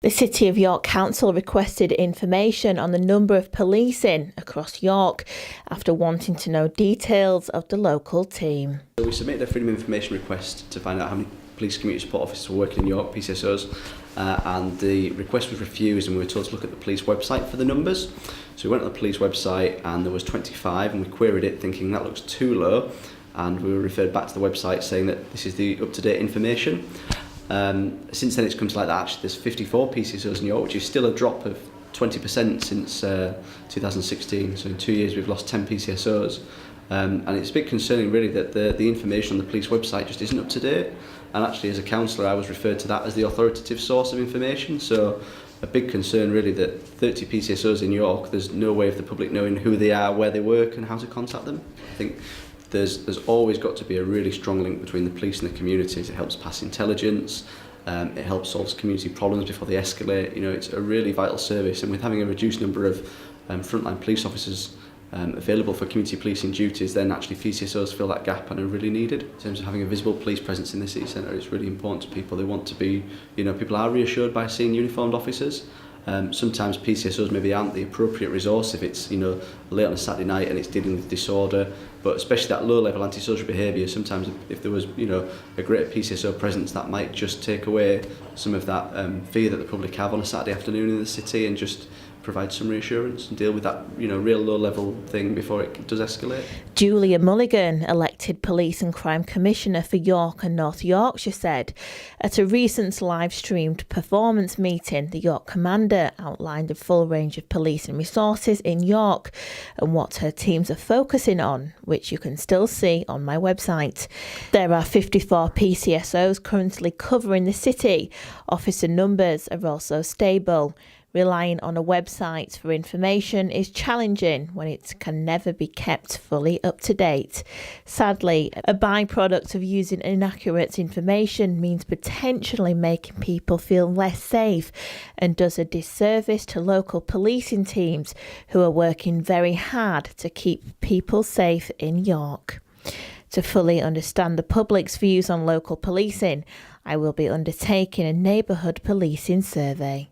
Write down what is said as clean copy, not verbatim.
The City of York Council requested information on the number of policing across York after wanting to know details of the local team. So we submitted a Freedom of Information request to find out how many police community support officers were working in York, PCSOs, and the request was refused, and we were told to look at the police website for the numbers. So we went on the police website and there was 25, and we queried it thinking that looks too low, and we were referred back to the website saying that this is the up-to-date information. Since then it's come to like that. Actually, there's 54 PCSOs in York, which is still a drop of 20% since 2016. So in 2 years we've lost 10 PCSOs, and it's a bit concerning really that the information on the police website just isn't up to date. And actually, as a councillor, I was referred to that as the authoritative source of information. So a big concern really that 30 PCSOs in York, there's no way of the public knowing who they are, where they work and how to contact them. I think there's always got to be a really strong link between the police and the communities. It helps pass intelligence, it helps solve community problems before they escalate. You know, it's a really vital service, and with having a reduced number of frontline police officers available for community policing duties, then actually PCSOs fill that gap and are really needed. In terms of having a visible police presence in the city centre, it's really important to people. They want to be, you know, people are reassured by seeing uniformed officers. Sometimes PCSOs maybe aren't the appropriate resource if it's, you know, late on a Saturday night and it's dealing with disorder, but especially that low-level antisocial behaviour, sometimes if there was, you know, a greater PCSO presence, that might just take away some of that fear that the public have on a Saturday afternoon in the city, and just provide some reassurance and deal with that, you know, real low-level thing before it does escalate. Julia Mulligan, elected Police and Crime Commissioner for York and North Yorkshire, said at a recent live-streamed performance meeting, the York Commander outlined a full range of policing resources in York and what her teams are focusing on, which you can still see on my website. There are 54 PCSOs currently covering the city. Officer numbers are also stable. Relying on a website for information is challenging when it can never be kept fully up to date. Sadly, a byproduct of using inaccurate information means potentially making people feel less safe and does a disservice to local policing teams who are working very hard to keep people safe in York. To fully understand the public's views on local policing, I will be undertaking a neighbourhood policing survey.